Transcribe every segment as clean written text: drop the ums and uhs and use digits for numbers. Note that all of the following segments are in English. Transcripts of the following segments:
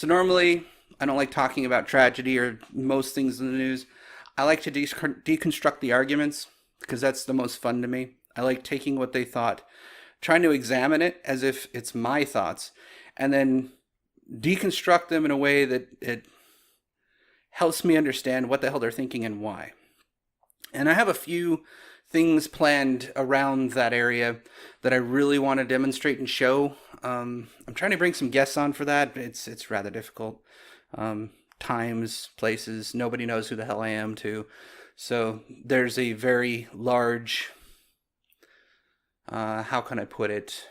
So normally, I don't like talking about tragedy or most things in the news. I like to deconstruct the arguments because that's the most fun to me. I like taking what they thought, trying to examine it as if it's my thoughts, and then deconstruct them in a way that it helps me understand what the hell they're thinking and why. And I have a few things planned around that area that I really want to demonstrate and show. I'm trying to bring some guests on for that. It's rather difficult. Times, places, nobody knows who the hell I am too. So there's a very large, how can I put it,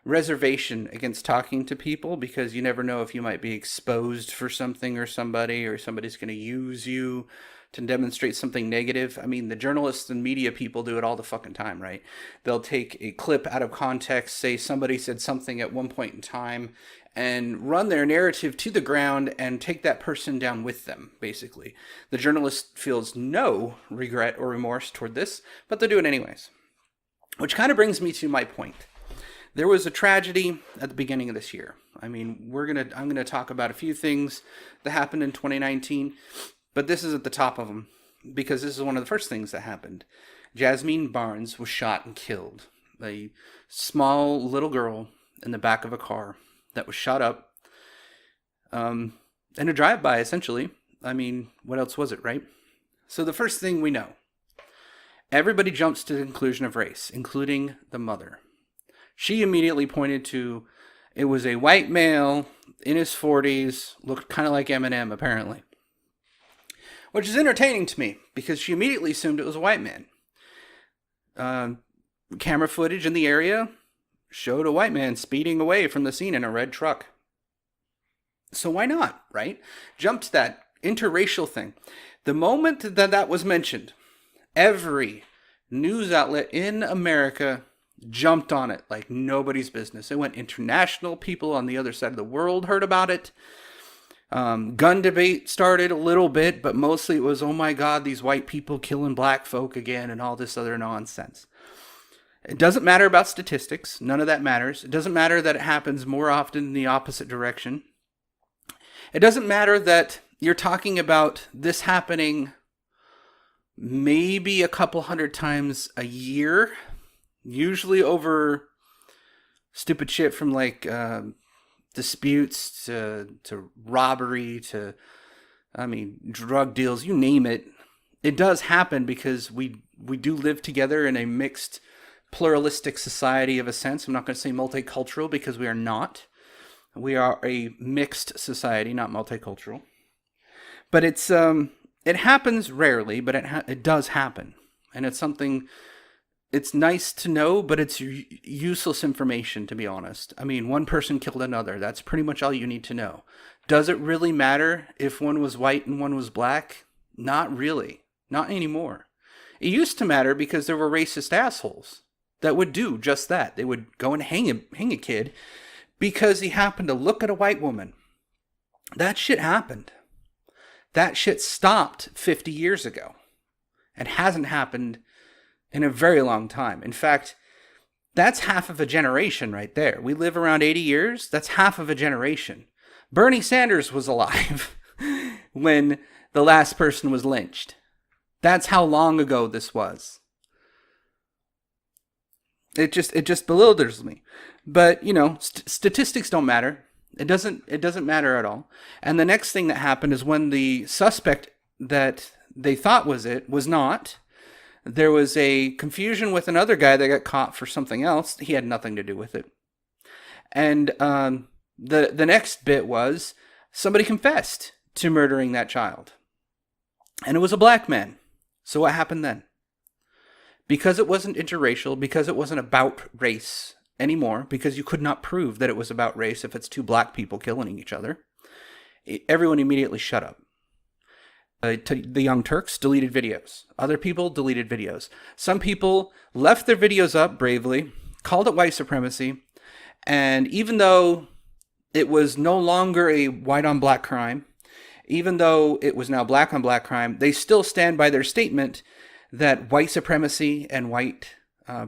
reservation against talking to people because you never know if you might be exposed for something or somebody's going to use you to demonstrate something negative. I mean, the journalists and media people do it all the fucking time, right? They'll take a clip out of context, say somebody said something at one point in time, and run their narrative to the ground and take that person down with them, basically. The journalist feels no regret or remorse toward this, but they do it anyways. Which kind of brings me to my point. There was a tragedy at the beginning of this year. I mean, I'm gonna talk about a few things that happened in 2019, but this is at the top of them because this is one of the first things that happened. Jasmine Barnes was shot and killed. A small little girl in the back of a car that was shot up in a drive-by, essentially. I mean, what else was it, right? So the first thing we know, everybody jumps to the conclusion of race, including the mother. She immediately pointed to, it was a white male in his 40s, looked kind of like Eminem, apparently. Which is entertaining to me, because she immediately assumed it was a white man. Camera footage in the area showed a white man speeding away from the scene in a red truck. So why not, right? Jump to that interracial thing. The moment that was mentioned, every news outlet in America jumped on it like nobody's business. It went international. People on the other side of the world heard about it. Gun debate started a little bit, but mostly it was, oh my God, these white people killing black folk again and all this other nonsense. It doesn't matter about statistics. None of that matters. It doesn't matter that it happens more often in the opposite direction. It doesn't matter that you're talking about this happening maybe a couple hundred times a year, usually over stupid shit from like disputes to robbery to, I mean, drug deals, you name it. It does happen because we do live together in a mixed, pluralistic society of a sense. I'm not going to say multicultural because we are not. We are a mixed society, not multicultural. But it happens rarely, but it does happen. And it's something, it's nice to know, but it's useless information, to be honest. I mean, one person killed another. That's pretty much all you need to know. Does it really matter if one was white and one was black? Not really. Not anymore. It used to matter because there were racist assholes that would do just that. They would go and hang a kid because he happened to look at a white woman. That shit happened. That shit stopped 50 years ago and hasn't happened in a very long time. In fact, that's half of a generation right there. We live around 80 years. That's half of a generation. Bernie Sanders was alive when the last person was lynched. That's how long ago this was. It just bewilders me. But, you know, statistics don't matter. It doesn't matter at all. And the next thing that happened is when the suspect that they thought was it was not, there was a confusion with another guy that got caught for something else. He had nothing to do with it. And the next bit was somebody confessed to murdering that child. And it was a black man. So what happened then? Because it wasn't interracial, because it wasn't about race anymore, because you could not prove that it was about race if it's two black people killing each other, everyone immediately shut up. The Young Turks deleted videos. Other people deleted videos. Some people left their videos up bravely, called it white supremacy, and even though it was no longer a white on black crime, even though it was now black on black crime, they still stand by their statement that white supremacy and white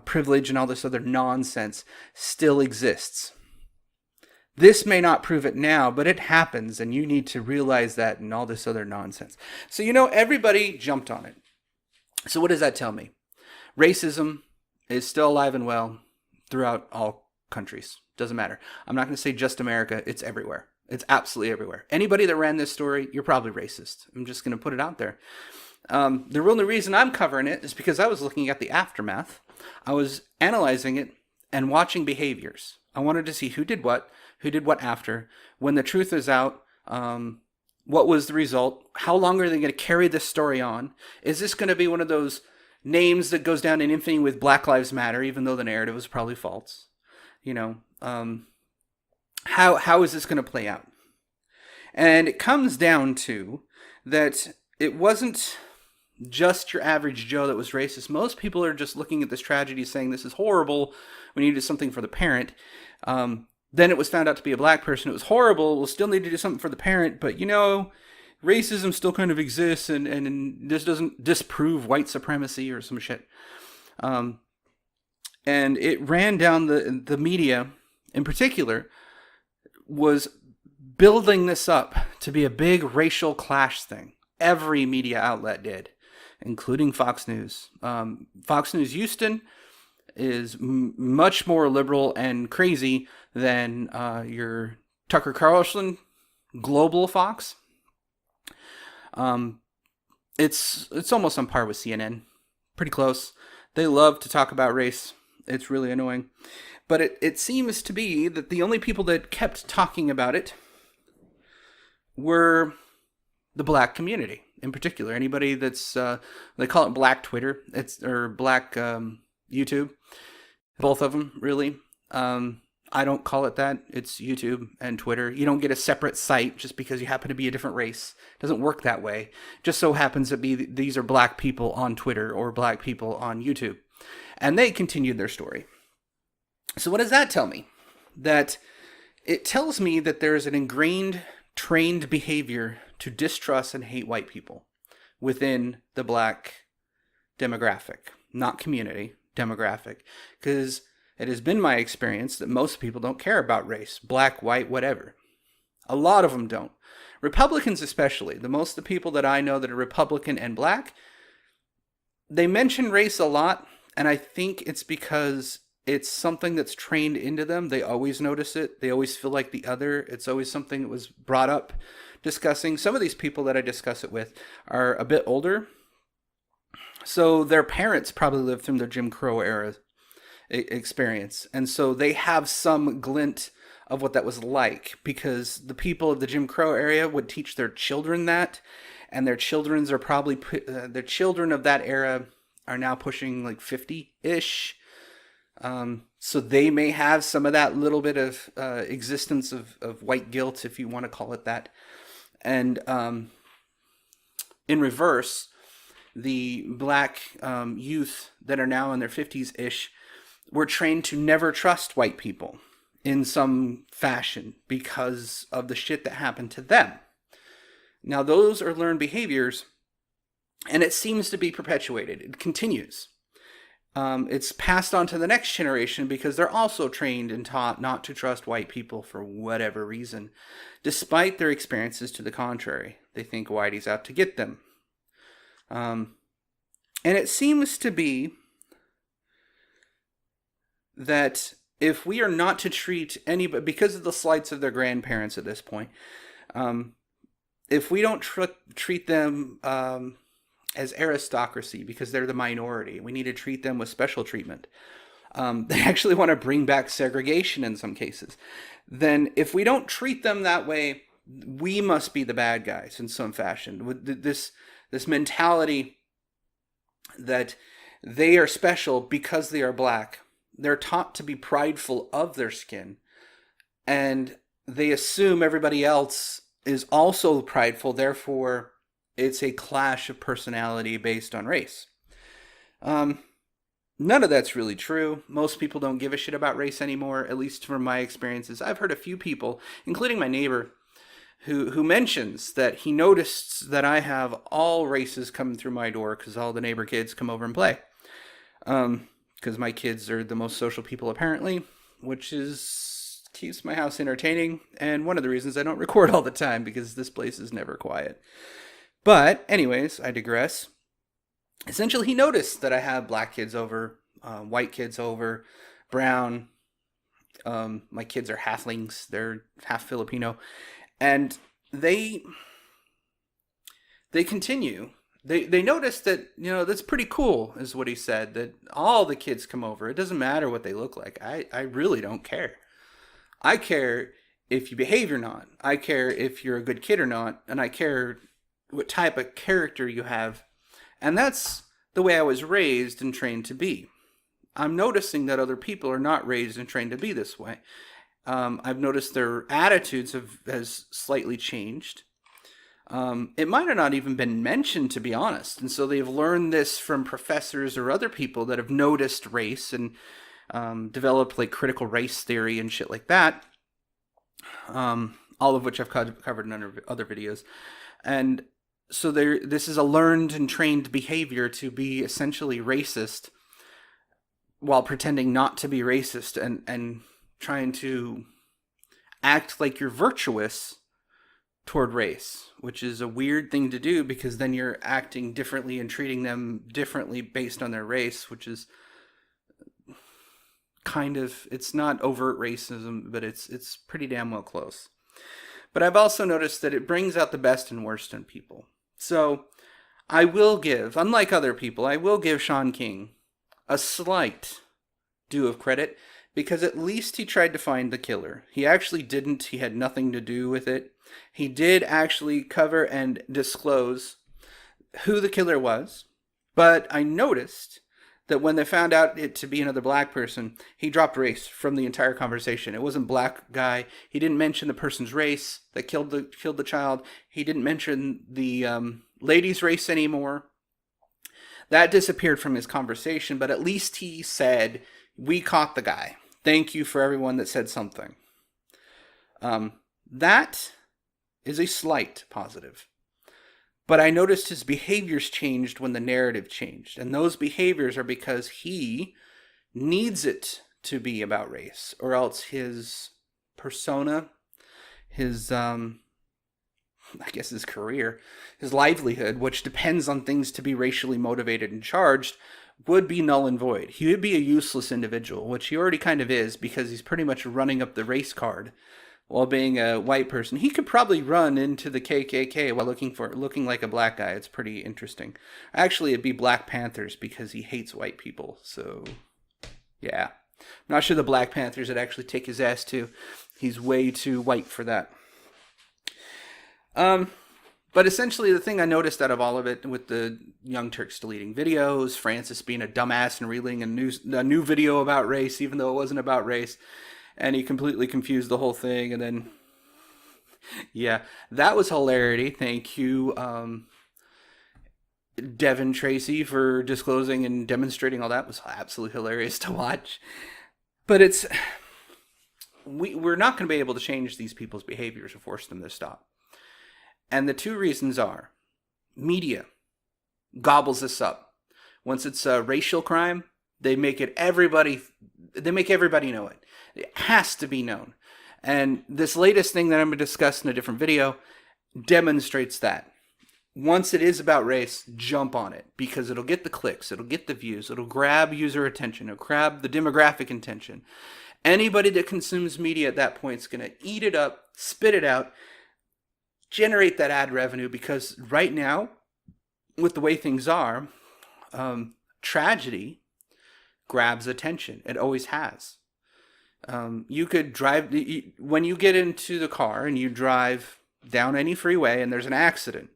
privilege and all this other nonsense still exists. This may not prove it now, but it happens, and you need to realize that and all this other nonsense. So, everybody jumped on it. So what does that tell me? Racism is still alive and well throughout all countries. Doesn't matter. I'm not going to say just America. It's everywhere. It's absolutely everywhere. Anybody that ran this story, you're probably racist. I'm just going to put it out there. The only reason I'm covering it is because I was looking at the aftermath. I was analyzing it and watching behaviors. I wanted to see who did what after. When the truth is out, what was the result? How long are they going to carry this story on? Is this going to be one of those names that goes down in infamy with Black Lives Matter, even though the narrative was probably false? How is this going to play out? And it comes down to that it wasn't just your average Joe that was racist. Most people are just looking at this tragedy saying this is horrible. We need to do something for the parent. Then it was found out to be a black person. It was horrible. We'll still need to do something for the parent. But, racism still kind of exists, and this doesn't disprove white supremacy or some shit. And it ran down the media, in particular, was building this up to be a big racial clash thing. Every media outlet did, including Fox News. Fox News Houston is much more liberal and crazy than your Tucker Carlson global Fox. It's almost on par with CNN. Pretty close. They love to talk about race. It's really annoying. But it seems to be that the only people that kept talking about it were the black community in particular. Anybody that's, they call it black Twitter, or black YouTube. Both of them, really. I don't call it that. It's YouTube and Twitter. You don't get a separate site just because you happen to be a different race. It doesn't work that way. It just so happens to be these are black people on Twitter or black people on YouTube. And they continued their story. So what does that tell me? That it tells me that there's an ingrained, trained behavior to distrust and hate white people within the black demographic, not community, demographic. Because it has been my experience that most people don't care about race, black, white, whatever. A lot of them don't. Republicans especially, the people that I know that are Republican and black, they mention race a lot, and I think it's because it's something that's trained into them. They always notice it. They always feel like the other. It's always something that was brought up discussing. Some of these people that I discuss it with are a bit older, so their parents probably lived through the Jim Crow era experience, and so they have some glint of what that was like, because the people of the Jim Crow area would teach their children that, and their children's are probably their children of that era are now pushing like 50-ish, so they may have some of that little bit of existence of white guilt, if you want to call it that. And in reverse, the black youth that are now in their 50s-ish were trained to never trust white people in some fashion because of the shit that happened to them. Now, those are learned behaviors, and it seems to be perpetuated. It continues. It's passed on to the next generation because they're also trained and taught not to trust white people for whatever reason, despite their experiences to the contrary. They think Whitey's out to get them. And it seems to be that if we are not to treat anybody, because of the slights of their grandparents at this point, if we don't treat them as aristocracy because they're the minority, we need to treat them with special treatment. They actually want to bring back segregation in some cases. Then if we don't treat them that way, we must be the bad guys in some fashion. With this mentality that they are special because they are black. They're taught to be prideful of their skin, and they assume everybody else is also prideful, therefore it's a clash of personality based on race. None of that's really true. Most people don't give a shit about race anymore, at least from my experiences. I've heard a few people, including my neighbor, who mentions that he noticed that I have all races coming through my door because all the neighbor kids come over and play. Because my kids are the most social people apparently, which is keeps my house entertaining, and one of the reasons I don't record all the time, because this place is never quiet. But anyways, I digress. Essentially, he noticed that I have black kids over, white kids over, brown. My kids are halflings. They're half Filipino. And they continue. They notice that, that's pretty cool, is what he said, that all the kids come over. It doesn't matter what they look like. I really don't care. I care if you behave or not. I care if you're a good kid or not. And I care what type of character you have. And that's the way I was raised and trained to be. I'm noticing that other people are not raised and trained to be this way. I've noticed their attitudes has slightly changed. It might have not even been mentioned, to be honest. And so they've learned this from professors or other people that have noticed race and developed like critical race theory and shit like that. All of which I've covered in other videos. And so this is a learned and trained behavior to be essentially racist while pretending not to be racist, and trying to act like you're virtuous toward race, which is a weird thing to do, because then you're acting differently and treating them differently based on their race, which is kind of, it's not overt racism, but it's pretty damn well close. But I've also noticed that it brings out the best and worst in people. So I will give, unlike other people, I will give Sean King a slight due of credit, because at least he tried to find the killer. He actually didn't. He had nothing to do with it. He did actually cover and disclose who the killer was. But I noticed that when they found out it to be another black person, he dropped race from the entire conversation. It wasn't black guy. He didn't mention the person's race that killed the child. He didn't mention the lady's race anymore. That disappeared from his conversation, but at least he said, "We caught the guy. Thank you for everyone that said something." That is a slight positive. But I noticed his behaviors changed when the narrative changed. And those behaviors are because he needs it to be about race, or else his persona, his his career, his livelihood, which depends on things to be racially motivated and charged, would be null and void. He would be a useless individual, which he already kind of is, because he's pretty much running up the race card while being a white person. He could probably run into the KKK while looking like a black guy. It's pretty interesting. Actually, it'd be Black Panthers, because he hates white people. So, yeah. I'm not sure the Black Panthers would actually take his ass too. He's way too white for that. But essentially, the thing I noticed out of all of it, with the Young Turks deleting videos, Francis being a dumbass and reeling a new video about race, even though it wasn't about race, and he completely confused the whole thing, and then, yeah, that was hilarity. Thank you, Devin Tracy, for disclosing and demonstrating all that. It was absolutely hilarious to watch. But we're not going to be able to change these people's behaviors or force them to stop. And the two reasons are, media gobbles this up. Once it's a racial crime, they make everybody know it. It has to be known. And this latest thing that I'm going to discuss in a different video demonstrates that. Once it is about race, jump on it, because it'll get the clicks, it'll get the views, it'll grab user attention, it'll grab the demographic attention. Anybody that consumes media at that point is going to eat it up, spit it out, generate that ad revenue, because right now, with the way things are, tragedy grabs attention. It always has. You could drive, when you get into the car and you drive down any freeway and there's an accident,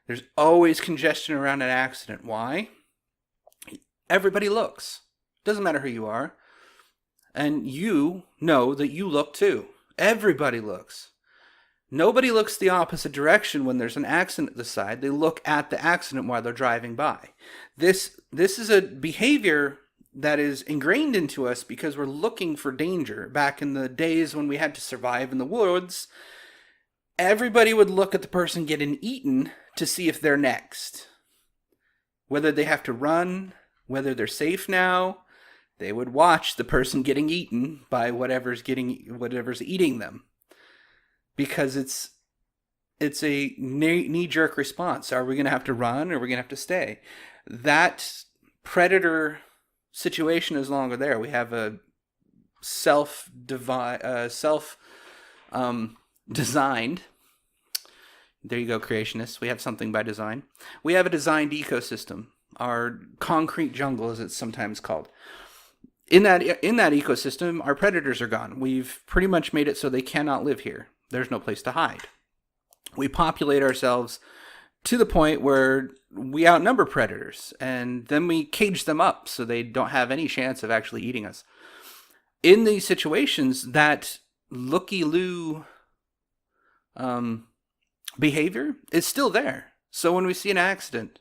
there's always congestion around an accident. Why? Everybody looks. Doesn't matter who you are. And you know that you look too. Everybody looks. Nobody looks the opposite direction when there's an accident at the side. They look at the accident while they're driving by. This is a behavior that is ingrained into us because we're looking for danger. Back in the days when we had to survive in the woods, everybody would look at the person getting eaten to see if they're next. Whether they have to run, whether they're safe now, They would watch the person getting eaten by whatever's eating them, because it's a knee-jerk response. Are we going to have to run, or are we going to have to stay? That predator situation is no longer there. We have a designed. There you go, creationists. We have something by design. We have a designed ecosystem, our concrete jungle, as it's sometimes called. In that ecosystem, our predators are gone. We've pretty much made it so they cannot live here. There's no place to hide. We populate ourselves to the point where we outnumber predators, and then we cage them up so they don't have any chance of actually eating us. In these situations, that looky-loo behavior is still there. So when we see an accident,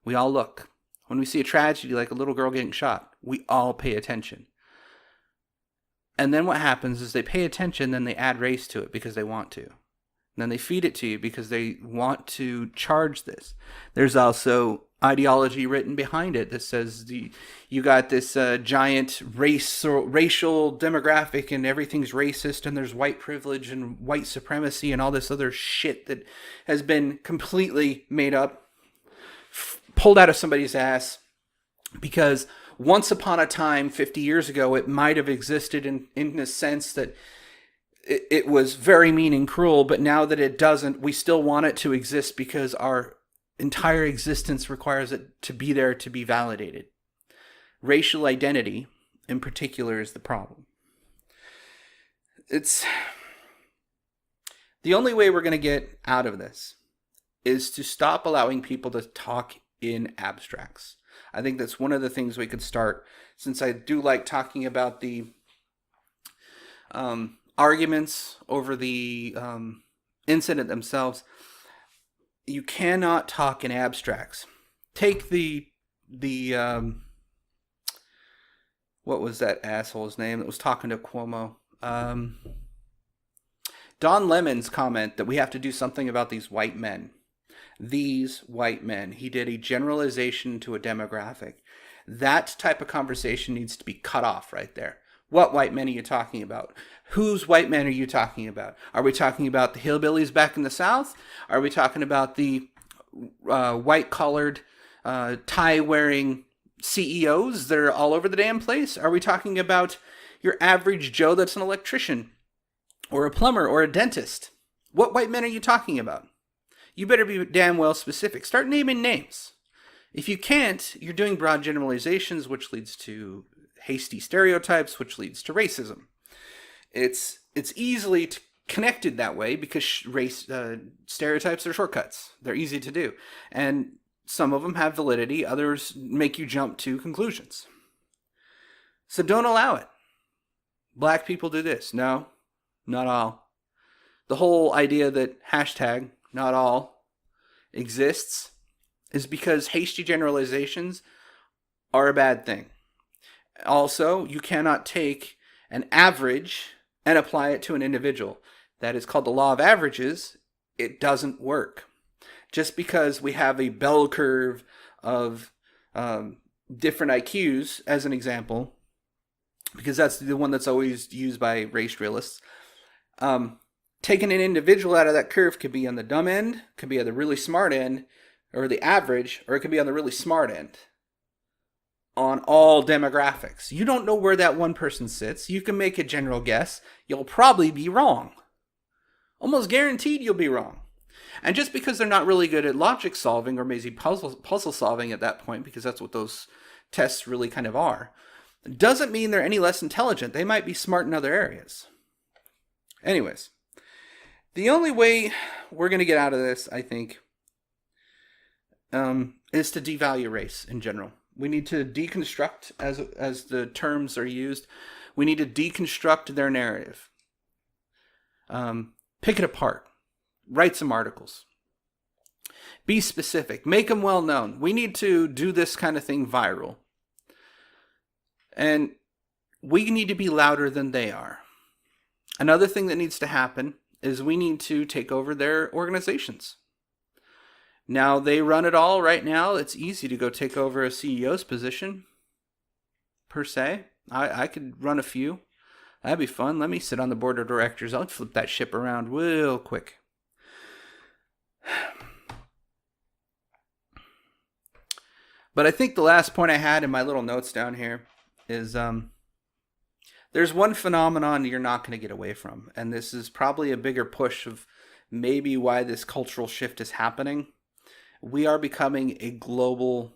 we all look. When we see a tragedy like a little girl getting shot, we all pay attention. And then what happens is they pay attention, then they add race to it because they want to. And then they feed it to you because they want to charge this. There's also ideology written behind it that says you got this giant racial demographic and everything's racist, and there's white privilege and white supremacy and all this other shit that has been completely made up, pulled out of somebody's ass, because once upon a time 50 years ago it might have existed in a sense that it was very mean and cruel, but now that it doesn't, we still want it to exist because our entire existence requires it to be there to be validated. Racial identity, in particular, is the problem. It's the only way we're going to get out of this is to stop allowing people to talk in abstracts. I think that's one of the things we could start, since I do like talking about the arguments over the incident themselves. You cannot talk in abstracts. Take the what was that asshole's name that was talking to Cuomo? Don Lemon's comment that we have to do something about these white men. These white men. He did a generalization to a demographic. That type of conversation needs to be cut off right there. What white men are you talking about? Whose white men are you talking about? Are we talking about the hillbillies back in the South? Are we talking about the white-collared, tie-wearing CEOs that are all over the damn place? Are we talking about your average Joe that's an electrician or a plumber or a dentist? What white men are you talking about? You better be damn well specific. Start naming names. If you can't, you're doing broad generalizations, which leads to hasty stereotypes, which leads to racism. It's easily connected that way because race stereotypes are shortcuts. They're easy to do. And some of them have validity. Others make you jump to conclusions. So don't allow it. Black people do this. No, not all. The whole idea that hashtag not all exists is because hasty generalizations are a bad thing. Also, you cannot take an average and apply it to an individual. That is called the law of averages. It doesn't work. Just because we have a bell curve of different IQs, as an example, because that's the one that's always used by race realists, taking an individual out of that curve could be on the dumb end, could be on the really smart end, or the average, or it could be on the really smart end. On all demographics. You don't know where that one person sits. You can make a general guess. You'll probably be wrong. Almost guaranteed you'll be wrong. And just because they're not really good at logic solving or maybe puzzle solving at that point, because that's what those tests really kind of are, doesn't mean they're any less intelligent. They might be smart in other areas. Anyways, the only way we're going to get out of this, I think, is to devalue race in general. We need to deconstruct, as the terms are used, we need to deconstruct their narrative. Pick it apart. Write some articles. Be specific. Make them well known. We need to do this kind of thing viral. And we need to be louder than they are. Another thing that needs to happen is we need to take over their organizations. Now, they run it all right now. It's easy to go take over a CEO's position, per se. I could run a few. That'd be fun. Let me sit on the board of directors. I'll flip that ship around real quick. But I think the last point I had in my little notes down here is there's one phenomenon you're not going to get away from. And this is probably a bigger push of maybe why this cultural shift is happening. We are becoming a global,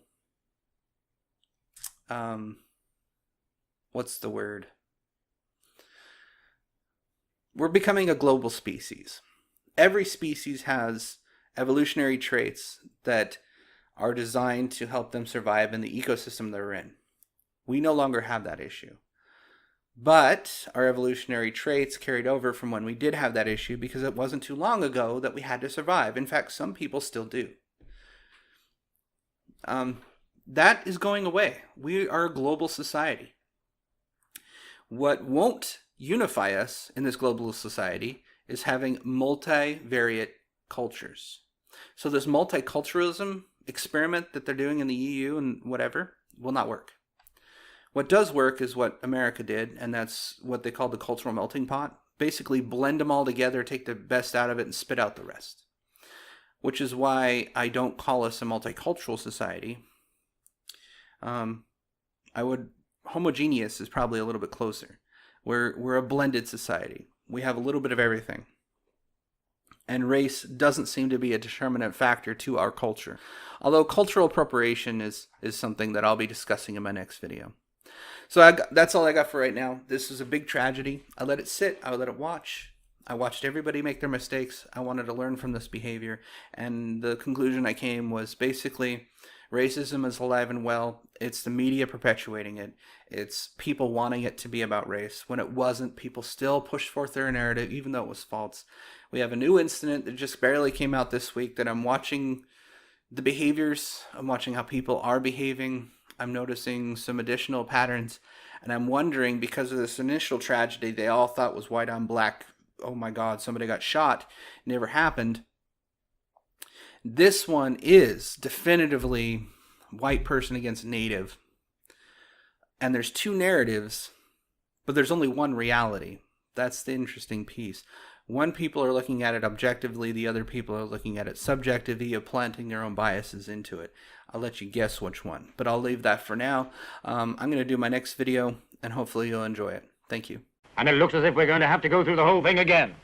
what's the word? We're becoming a global species. Every species has evolutionary traits that are designed to help them survive in the ecosystem they're in. We no longer have that issue. But our evolutionary traits carried over from when we did have that issue because it wasn't too long ago that we had to survive. In fact, some people still do. That is going away. We are a global society. What won't unify us in this global society is having multivariate cultures. So this multiculturalism experiment that they're doing in the EU and whatever will not work. What does work is what America did, and that's what they call the cultural melting pot. Basically blend them all together, take the best out of it, and spit out the rest. Which is why I don't call us a multicultural society. Homogeneous is probably a little bit closer. We're a blended society. We have a little bit of everything. And race doesn't seem to be a determinant factor to our culture. Although cultural appropriation is something that I'll be discussing in my next video. So that's all I got for right now. This is a big tragedy. I let it sit. I let it watch. I watched everybody make their mistakes. I wanted to learn from this behavior. And the conclusion I came was basically racism is alive and well. It's the media perpetuating it. It's people wanting it to be about race. When it wasn't, people still pushed forth their narrative, even though it was false. We have a new incident that just barely came out this week that I'm watching the behaviors. I'm watching how people are behaving. I'm noticing some additional patterns. And I'm wondering, because of this initial tragedy they all thought was white on black, oh my God, somebody got shot, never happened. This one is definitively white person against native. And there's two narratives, but there's only one reality. That's the interesting piece. One people are looking at it objectively, the other people are looking at it subjectively, planting their own biases into it. I'll let you guess which one, but I'll leave that for now. I'm going to do my next video, and hopefully you'll enjoy it. Thank you. And it looks as if we're going to have to go through the whole thing again.